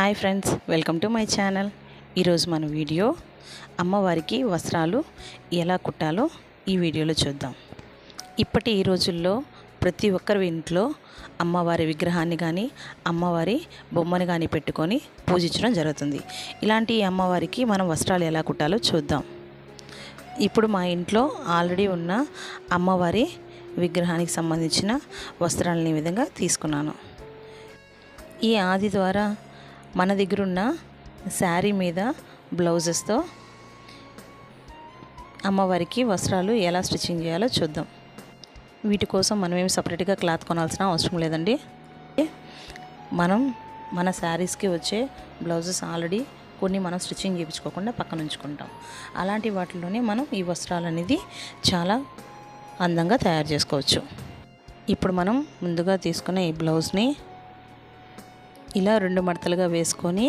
Hi friends, welcome to my channel. ఈరోజు మన video అమ్మవారికి వస్త్రాలు ఎలా కుట్టాలో ఈ వీడియోలో చూద్దాం. ఈ రోజుల్లో ప్రతి ఒక్కరి ఇంట్లో అమ్మవారి విగ్రహాన్ని కానీ అమ్మవారి బొమ్మని కానీ పెట్టుకొని పూజించడం జరుగుతుంది. ఇలాంటి అమ్మవారికి మనం వస్త్రాలు ఎలా కుట్టాలో చూద్దాం. ఇప్పుడు మా ఇంట్లో ఆల్రెడీ ఉన్న అమ్మవారి విగ్రహానికి సంబంధించిన వస్త్రాలని ఈ విధంగా తీసుకున్నాను. ఈ ఆది ద్వారా మన దగ్గర ఉన్న శారీ మీద బ్లౌజెస్తో అమ్మవారికి వస్త్రాలు ఎలా స్టిచ్చింగ్ చేయాలో చూద్దాం. వీటి కోసం మనం ఏమి సపరేట్గా క్లాత్ కొనాల్సిన అవసరం లేదండి. మన శారీస్కి వచ్చే బ్లౌజెస్ ఆల్రెడీ కొన్ని మనం స్టిచ్చింగ్ చేయించుకోకుండా పక్కన ఉంచుకుంటాం. అలాంటి వాటిలోనే మనం ఈ వస్త్రాలు అనేది చాలా అందంగా తయారు చేసుకోవచ్చు. ఇప్పుడు మనం ముందుగా తీసుకున్న ఈ బ్లౌజ్ని ఇలా 2 మడతలుగా వేసుకొని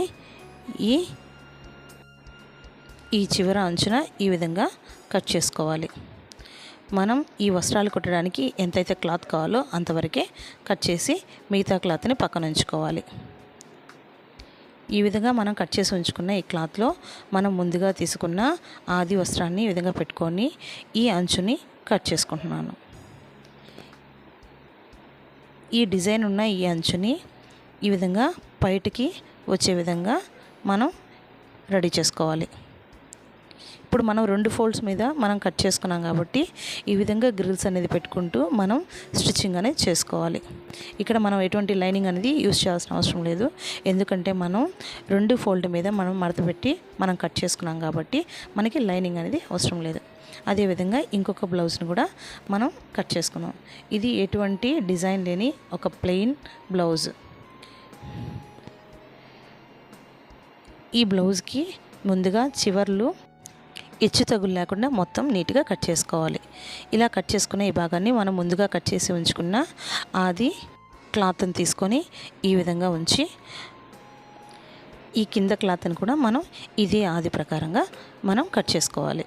ఈ చివర అంచున ఈ విధంగా కట్ చేసుకోవాలి. మనం ఈ వస్త్రాలు కుట్టడానికి ఎంతైతే క్లాత్ కావాలో అంతవరకే కట్ చేసి మిగతా క్లాత్ని పక్కన ఉంచుకోవాలి. ఈ విధంగా మనం కట్ చేసి ఉంచుకున్న ఈ క్లాత్లో మనం ముందుగా తీసుకున్న ఆది వస్త్రాన్ని ఈ విధంగా పెట్టుకొని ఈ అంచుని కట్ చేసుకుంటున్నాను. ఈ డిజైన్ ఉన్న ఈ అంచుని ఈ విధంగా బయటికి వచ్చే విధంగా మనం రెడీ చేసుకోవాలి. ఇప్పుడు మనం 2 ఫోల్డ్స్ మీద మనం కట్ చేసుకున్నాం కాబట్టి ఈ విధంగా గ్రిల్స్ అనేది పెట్టుకుంటూ మనం స్టిచ్చింగ్ అనేది చేసుకోవాలి. ఇక్కడ మనం ఎటువంటి లైనింగ్ అనేది యూజ్ చేయాల్సిన అవసరం లేదు. ఎందుకంటే మనం 2 ఫోల్డ్ మీద మనం మడత పెట్టి మనం కట్ చేసుకున్నాం కాబట్టి మనకి లైనింగ్ అనేది అవసరం లేదు. అదేవిధంగా ఇంకొక బ్లౌజ్ని కూడా మనం కట్ చేసుకున్నాం. ఇది ఎటువంటి డిజైన్ లేని ఒక ప్లెయిన్ బ్లౌజ్. ఈ బ్లౌజ్కి ముందుగా చివర్లు హెచ్చు తగులు లేకుండా మొత్తం నీట్గా కట్ చేసుకోవాలి. ఇలా కట్ చేసుకున్న ఈ భాగాన్ని మనం ముందుగా కట్ చేసి ఉంచుకున్న ఆది క్లాత్ని తీసుకొని ఈ విధంగా ఉంచి ఈ కింద క్లాత్ని కూడా మనం ఇదే ఆది ప్రకారంగా మనం కట్ చేసుకోవాలి.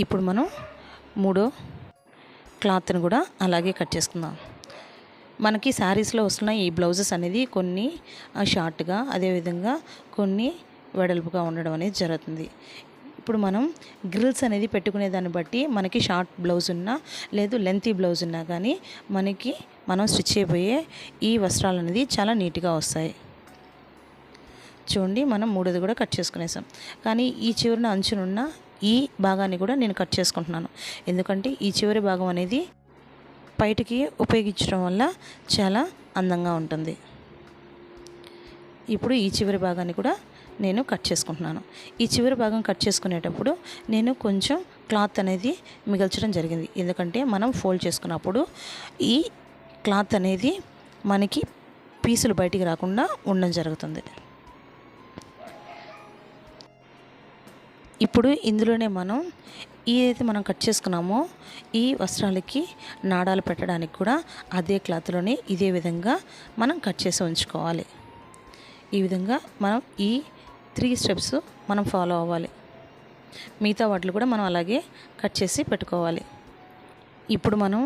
ఇప్పుడు మనం 3వ క్లాత్ని కూడా అలాగే కట్ చేసుకుందాం. మనకి శారీస్లో వస్తున్న ఈ బ్లౌజెస్ అనేది కొన్ని షార్ట్గా, అదేవిధంగా కొన్ని వెడల్పుగా ఉండడం అనేది జరుగుతుంది. ఇప్పుడు మనం గ్రిల్స్ అనేది పెట్టుకునే దాన్ని బట్టి మనకి షార్ట్ బ్లౌజ్ ఉన్నా లేదు లెంతీ బ్లౌజ్ ఉన్నా కానీ మనం స్టిచ్ చేయబోయే ఈ వస్త్రాలు అనేది చాలా నీట్గా వస్తాయి. చూడండి, మనం 3ది కూడా కట్ చేసుకునేసాం. కానీ ఈ చివరిన అంచునున్న ఈ భాగాన్ని కూడా నేను కట్ చేసుకుంటున్నాను. ఎందుకంటే ఈ చివరి భాగం అనేది బయటికి ఉపయోగించడం వల్ల చాలా అందంగా ఉంటుంది. ఇప్పుడు ఈ చివరి భాగాన్ని కూడా నేను కట్ చేసుకుంటున్నాను. ఈ చివరి భాగం కట్ చేసుకునేటప్పుడు నేను కొంచెం క్లాత్ అనేది మిగల్చడం జరిగింది. ఎందుకంటే మనం ఫోల్డ్ చేసుకున్నప్పుడు ఈ క్లాత్ అనేది మనకి పీసులు బయటికి రాకుండా ఉండడం జరుగుతుంది. ఇప్పుడు ఇందులోనే మనం ఏదైతే మనం కట్ చేసుకున్నామో ఈ వస్త్రాలకి నాడాలు పెట్టడానికి కూడా అదే క్లాత్లోనే ఇదే విధంగా మనం కట్ చేసి ఉంచుకోవాలి. ఈ విధంగా మనం ఈ 3 స్టెప్స్ మనం ఫాలో అవ్వాలి. మిగతా వాటిని కూడా మనం అలాగే కట్ చేసి పెట్టుకోవాలి. ఇప్పుడు మనం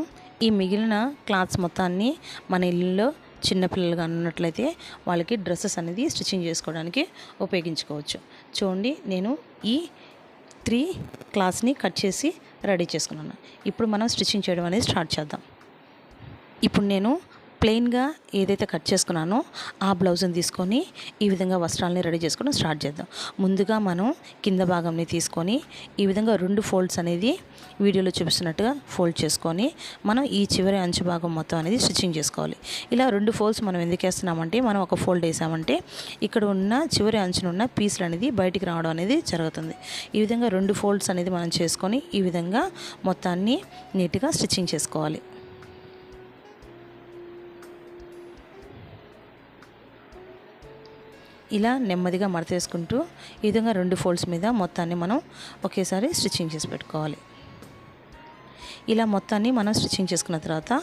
ఈ మిగిలిన క్లాత్స్ మొత్తాన్ని మన ఇల్లులో చిన్నపిల్లలుగా ఉన్నట్లయితే వాళ్ళకి డ్రెస్సెస్ అనేది స్టిచ్చింగ్ చేసుకోవడానికి ఉపయోగించుకోవచ్చు. చూడండి, నేను ఈ 3 క్లాత్స్ని కట్ చేసి రెడీ చేసుకున్నాను. ఇప్పుడు మనం స్టిచ్చింగ్ చేయడం అనేది స్టార్ట్ చేద్దాం. ఇప్పుడు నేను ప్లెయిన్గా ఏదైతే కట్ చేసుకున్నానో ఆ బ్లౌజ్ని తీసుకొని ఈ విధంగా వస్త్రాలని రెడీ చేసుకోవడం స్టార్ట్ చేద్దాం. ముందుగా మనం కింద భాగంని తీసుకొని ఈ విధంగా 2 ఫోల్డ్స్ అనేది వీడియోలో చూపిస్తున్నట్టుగా ఫోల్డ్ చేసుకొని మనం ఈ చివరి అంచు భాగం మొత్తం అనేది స్టిచ్చింగ్ చేసుకోవాలి. ఇలా 2 ఫోల్డ్స్ మనం ఎందుకు వేస్తున్నామంటే మనం ఒక ఫోల్డ్ వేసామంటే ఇక్కడ ఉన్న చివరి అంచునున్న పీసులు అనేది బయటికి రావడం అనేది జరుగుతుంది. ఈ విధంగా 2 ఫోల్డ్స్ అనేది మనం చేసుకొని ఈ విధంగా మొత్తాన్ని నీట్గా స్టిచ్చింగ్ చేసుకోవాలి. ఇలా నెమ్మదిగా మడత వేసుకుంటూ ఈ విధంగా 2 ఫోల్డ్స్ మీద మొత్తాన్ని మనం ఒకేసారి స్టిచ్చింగ్ చేసి పెట్టుకోవాలి. ఇలా మొత్తాన్ని మనం స్టిచ్చింగ్ చేసుకున్న తర్వాత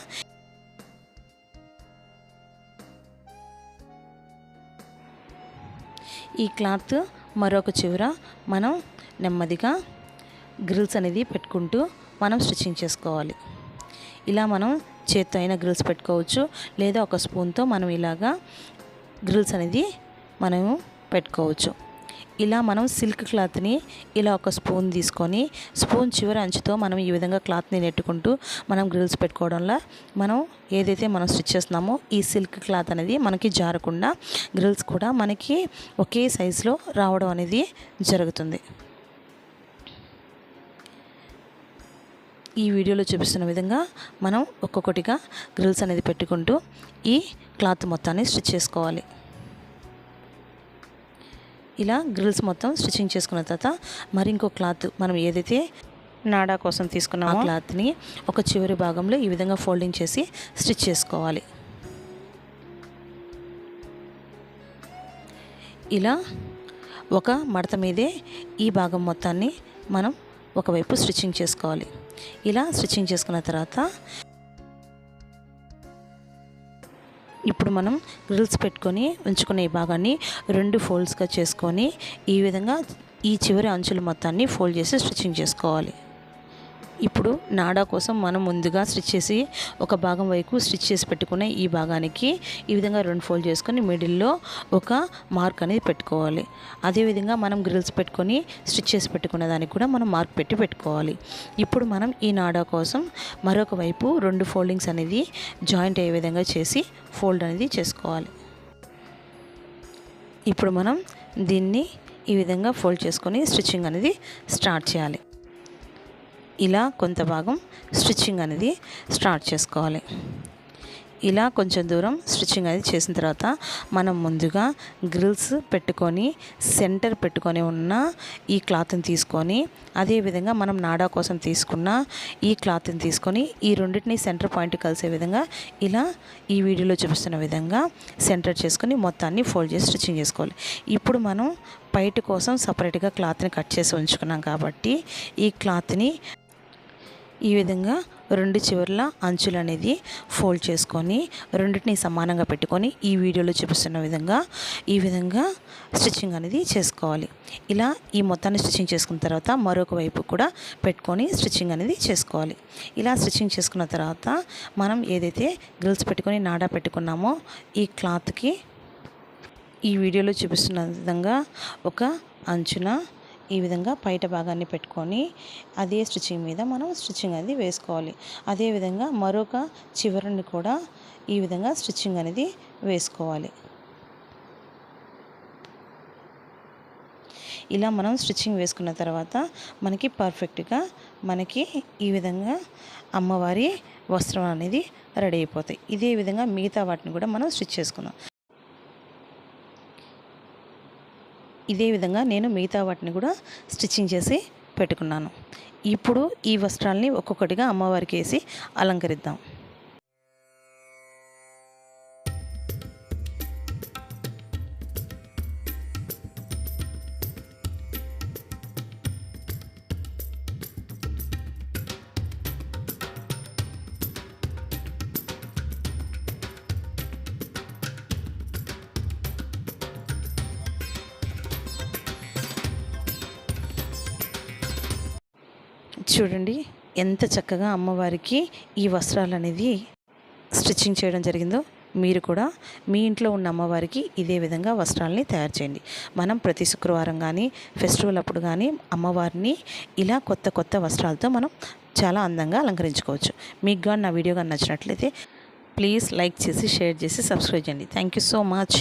ఈ క్లాత్ మరొక చివర మనం నెమ్మదిగా గ్రిల్స్ అనేది పెట్టుకుంటూ మనం స్టిచ్చింగ్ చేసుకోవాలి. ఇలా మనం చేత్తో అయినా గ్రిల్స్ పెట్టుకోవచ్చు, లేదా ఒక స్పూన్తో మనం ఇలాగా గ్రిల్స్ అనేది మనము పెట్టుకోవచ్చు. ఇలా మనం సిల్క్ క్లాత్ని ఇలా ఒక స్పూన్ తీసుకొని స్పూన్ చివరి అంచుతో మనం ఈ విధంగా క్లాత్ని నెట్టుకుంటూ మనం గ్రిల్స్ పెట్టుకోవడంలో మనం ఏదైతే మనం స్టిచ్ చేస్తున్నామో ఈ సిల్క్ క్లాత్ అనేది మనకి జారకుండా గ్రిల్స్ కూడా మనకి ఒకే సైజులో రావడం అనేది జరుగుతుంది. ఈ వీడియోలో చూపిస్తున్న విధంగా మనం ఒక్కొక్కటిగా గ్రిల్స్ అనేది పెట్టుకుంటూ ఈ క్లాత్ మొత్తాన్ని స్టిచ్ చేసుకోవాలి. ఇలా గ్రిల్స్ మొత్తం స్టిచ్చింగ్ చేసుకున్న తర్వాత మరి ఇంకో క్లాత్ మనం ఏదైతే నాడా కోసం తీసుకున్నామో ఆ క్లాత్ని ఒక చివరి భాగంలో ఈ విధంగా ఫోల్డింగ్ చేసి స్టిచ్ చేసుకోవాలి. ఇలా ఒక మడత మీదే ఈ భాగం మొత్తాన్ని మనం ఒకవైపు స్టిచ్చింగ్ చేసుకోవాలి. ఇలా స్టిచ్చింగ్ చేసుకున్న తర్వాత ఇప్పుడు మనం గ్రిల్స్ పెట్టుకొని ఉంచుకునే ఈ భాగాన్ని 2 ఫోల్డ్స్గా చేసుకొని ఈ విధంగా ఈ చివరి అంచుల మొత్తాన్ని ఫోల్డ్ చేసి స్టిచ్చింగ్ చేసుకోవాలి. ఇప్పుడు నాడా కోసం మనం ముందుగా స్టిచ్ చేసి ఒక భాగం వైపు స్టిచ్ చేసి పెట్టుకునే ఈ భాగానికి ఈ విధంగా 2 ఫోల్డ్ చేసుకొని మిడిల్లో ఒక మార్క్ అనేది పెట్టుకోవాలి. అదేవిధంగా మనం గ్రిల్స్ పెట్టుకొని స్టిచ్ చేసి పెట్టుకునే దానికి కూడా మనం మార్క్ పెట్టుకోవాలి. ఇప్పుడు మనం ఈ నాడా కోసం మరొక వైపు 2 ఫోల్డింగ్స్ అనేది జాయింట్ అయ్యే విధంగా చేసి ఫోల్డ్ అనేది చేసుకోవాలి. ఇప్పుడు మనం దీన్ని ఈ విధంగా ఫోల్డ్ చేసుకొని స్టిచ్చింగ్ అనేది స్టార్ట్ చేయాలి. ఇలా కొంత భాగం స్టిచ్చింగ్ అనేది స్టార్ట్ చేసుకోవాలి. ఇలా కొంచెం దూరం స్టిచ్చింగ్ అనేది చేసిన తర్వాత మనం ముందుగా గ్రిల్స్ పెట్టుకొని సెంటర్ పెట్టుకొని ఉన్న ఈ క్లాత్ని తీసుకొని అదేవిధంగా మనం నాడా కోసం తీసుకున్న ఈ క్లాత్ని తీసుకొని ఈ రెండింటిని సెంటర్ పాయింట్ కలిసే విధంగా ఇలా ఈ వీడియోలో చూపిస్తున్న విధంగా సెంటర్ చేసుకొని మొత్తాన్ని ఫోల్డ్ చేసి స్టిచ్చింగ్ చేసుకోవాలి. ఇప్పుడు మనం పైట కోసం సపరేట్గా క్లాత్ని కట్ చేసి ఉంచుకున్నాం కాబట్టి ఈ క్లాత్ని ఈ విధంగా 2 చివర్ల అంచులు అనేది ఫోల్డ్ చేసుకొని రెండింటిని సమానంగా పెట్టుకొని ఈ వీడియోలో చూపిస్తున్న విధంగా ఈ విధంగా స్టిచ్చింగ్ అనేది చేసుకోవాలి. ఇలా ఈ మొత్తాన్ని స్టిచ్చింగ్ చేసుకున్న తర్వాత మరొక వైపు కూడా పెట్టుకొని స్టిచ్చింగ్ అనేది చేసుకోవాలి. ఇలా స్టిచ్చింగ్ చేసుకున్న తర్వాత మనం ఏదైతే గ్రిల్స్ పెట్టుకొని నాడా పెట్టుకున్నామో ఈ క్లాత్కి ఈ వీడియోలో చూపిస్తున్న విధంగా ఒక అంచున ఈ విధంగా పైట భాగాన్ని పెట్టుకొని అదే స్టిచ్చింగ్ మీద మనం స్టిచ్చింగ్ అనేది వేసుకోవాలి. అదేవిధంగా మరొక చివరిని కూడా ఈ విధంగా స్టిచ్చింగ్ అనేది వేసుకోవాలి. ఇలా మనం స్టిచ్చింగ్ వేసుకున్న తర్వాత మనకి పర్ఫెక్ట్గా మనకి ఈ విధంగా అమ్మవారి వస్త్రం అనేది రెడీ అయిపోతాయి. ఇదే విధంగా మిగతా వాటిని కూడా మనం స్టిచ్ చేసుకుందాం. ఇదే విధంగా నేను మిగతా వాటిని కూడా స్టిచ్చింగ్ చేసి పెట్టుకున్నాను. ఇప్పుడు ఈ వస్త్రాలని ఒక్కొక్కటిగా అమ్మవారికి వేసి అలంకరిద్దాం. చూడండి ఎంత చక్కగా అమ్మవారికి ఈ వస్త్రాలు అనేది స్టిచ్చింగ్ చేయడం జరిగిందో. మీరు కూడా మీ ఇంట్లో ఉన్న అమ్మవారికి ఇదే విధంగా వస్త్రాలని తయారు చేయండి. మనం ప్రతి శుక్రవారం కానీ ఫెస్టివల్ అప్పుడు కానీ అమ్మవారిని ఇలా కొత్త కొత్త వస్త్రాలతో మనం చాలా అందంగా అలంకరించుకోవచ్చు. మీకు కానీ నా వీడియో కానీ నచ్చినట్లయితే ప్లీజ్ లైక్ చేసి షేర్ చేసి సబ్స్క్రైబ్ చేయండి. Thank you so much.